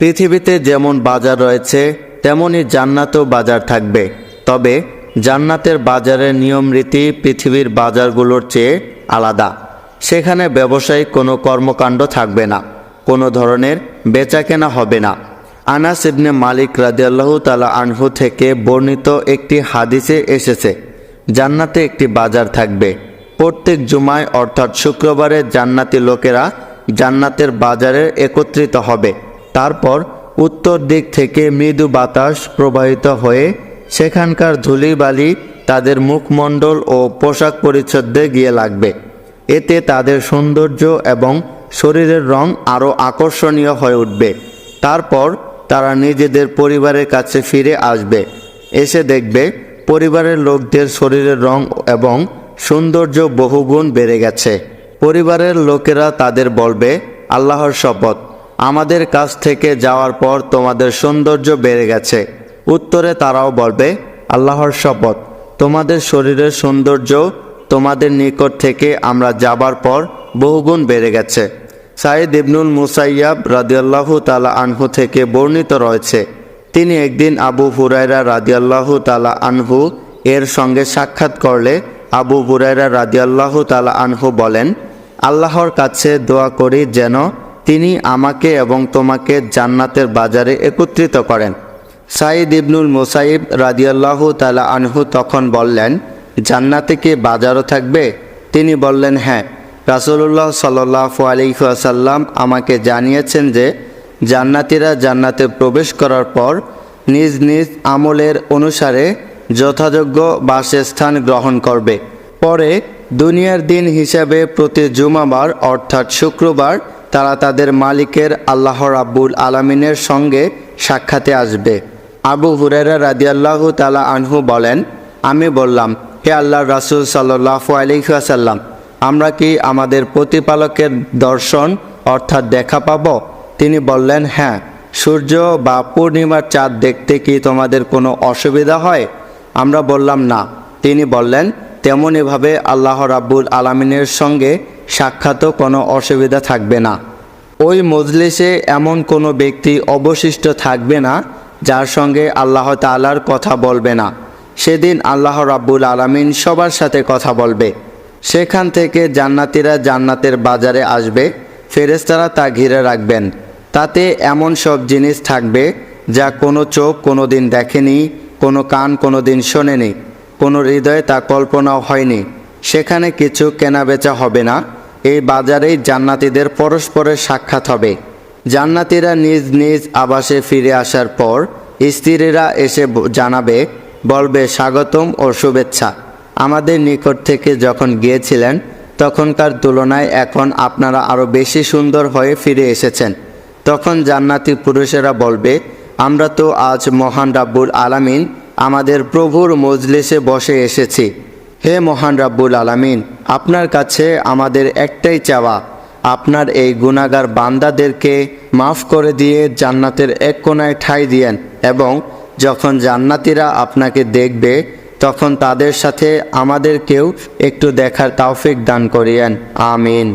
পৃথিবীতে যেমন বাজার রয়েছে তেমনি জান্নাতেও বাজার থাকবে, তবে জান্নাতের বাজারের নিয়ম রীতি পৃথিবীর বাজারগুলোর চেয়ে আলাদা। সেখানে ব্যবসায়িক কোনো কর্মকাণ্ড থাকবে না, কোনো ধরনের বেচাকেনা হবে না। আনাস ইবনে মালিক রাদিয়াল্লাহু তাআলা আনহু থেকে বর্ণিত একটি হাদিসে এসেছে, জান্নাতে একটি বাজার থাকবে। প্রত্যেক জুমায় অর্থাৎ শুক্রবারে জান্নাতি লোকেরা জান্নাতের বাজারে একত্রিত হবে। তারপর উত্তর দিক থেকে মৃদু বাতাস প্রবাহিত হয়ে সেখানকার ধূলিবালি তাদের মুখমণ্ডল ও পোশাক পরিচ্ছদে গিয়ে লাগবে। এতে তাদের সৌন্দর্য এবং শরীরের রং আরও আকর্ষণীয় হয়ে উঠবে। তারপর তারা নিজেদের পরিবারের কাছে ফিরে আসবে। এসে দেখবে পরিবারের লোকদের শরীরের রং এবং সৌন্দর্য বহুগুণ বেড়ে গেছে। পরিবারের লোকেরা তাদের বলবে, আল্লাহর শপথ, আমাদের কাছ থেকে যাওয়ার পর তোমাদের সৌন্দর্য বেড়ে গেছে। উত্তরে তারাও বলবে, আল্লাহর শপথ, তোমাদের শরীরের সৌন্দর্য তোমাদের নিকট থেকে আমরা যাবার পর বহুগুণ বেড়ে গেছে। সাঈদ ইবনুল মুসাইয়াব রাদিয়াল্লাহু তাআলা আনহু থেকে বর্ণিত রয়েছে, তিনি একদিন আবু হুরায়রা রাদিয়াল্লাহু তাআলা আনহু এর সঙ্গে সাক্ষাৎ করলে আবু হুরায়রা রাদিয়াল্লাহু তাআলা আনহু বলেন, আল্লাহর কাছে দোয়া করি যেন তিনি আমাকে এবং তোমাকে জান্নাতের বাজারে একত্রিত করেন। সাঈদ ইবনুল মুসাইব রাদিয়াল্লাহু তাআলা আনহু তখন বললেন, জান্নাতে কি বাজারও থাকবে? তিনি বললেন, হ্যাঁ, রাসূলুল্লাহ সাল্লাল্লাহু আলাইহি ওয়াসাল্লাম আমাকে জানিয়েছেন যে জান্নাতীরা জান্নাতে প্রবেশ করার পর নিজ নিজ আমলের অনুসারে যথাযোগ্য বাসস্থান গ্রহণ করবে। পরে দুনিয়ার দিন হিসাবে প্রতি জুমাবার অর্থাৎ শুক্রবার তারা তাদের মালিকের আল্লাহ রাব্বুল আলামিনের সঙ্গে সাক্ষাতে আসবে। আবু হুরায়রা রাদিয়াল্লাহু তাআলা আনহু বলেন, আমি বললাম, হে আল্লাহর রাসূল সাল্লাল্লাহু আলাইহি ওয়াসাল্লাম, আমরা কি আমাদের প্রতিপালকের দর্শন অর্থাৎ দেখা পাব? তিনি বললেন, হ্যাঁ, সূর্য বা পূর্ণিমার চাঁদ দেখতে কি তোমাদের কোনো অসুবিধা হয়? আমরা বললাম, না। তিনি বললেন, তেমনইভাবে আল্লাহ রাব্বুল আলামিনের সঙ্গে সাক্ষাৎও কোনো অসুবিধা থাকবে না। ওই মজলিসে এমন কোনো ব্যক্তি অবশিষ্ট থাকবে না যার সঙ্গে আল্লাহ তাআলার কথা বলবে না। সেদিন আল্লাহ রাব্বুল আলামিন সবার সাথে কথা বলবে। সেখান থেকে জান্নাতীরা জান্নাতের বাজারে আসবে, ফেরেশতারা তা ঘিরে রাখবেন। তাতে এমন সব জিনিস থাকবে যা কোনো চোখ কোনো দিন দেখেনি, কোনো কান কোনো দিন শোনেনি, কোনো হৃদয়ে তা কল্পনাও হয়নি। সেখানে কিছু কেনাবেচা হবে না। এই বাজারেই জান্নাতীদের পরস্পরের সাক্ষাৎ হবে। জান্নাতীরা নিজ নিজ আবাসে ফিরে আসার পর স্ত্রীরা এসে জানাবে, বলবে, স্বাগতম ও শুভেচ্ছা। আমাদের নিকট থেকে যখন গিয়েছিলেন তখনকার তুলনায় এখন আপনারা আরও বেশি সুন্দর হয়ে ফিরে এসেছেন। তখন জান্নাতি পুরুষেরা বলবে, আমরা তো আজ মহান রাব্বুল আলামিন আমাদের প্রভুর মজলিসে বসে এসেছি। হে মহান রাব্বুল আলামিন, আপনার কাছে আমাদের একটাই চাওয়া, আপনার এই গুনাহগার বান্দাদেরকে মাফ করে দিয়ে জান্নাতের এক কোণায় ঠাঁই দিয়েন এবং যখন জান্নাতীরা আপনাকে দেখবে তখন তাদের সাথে আমাদেরকেও একটু দেখার তৌফিক দান করিয়েন। আমিন।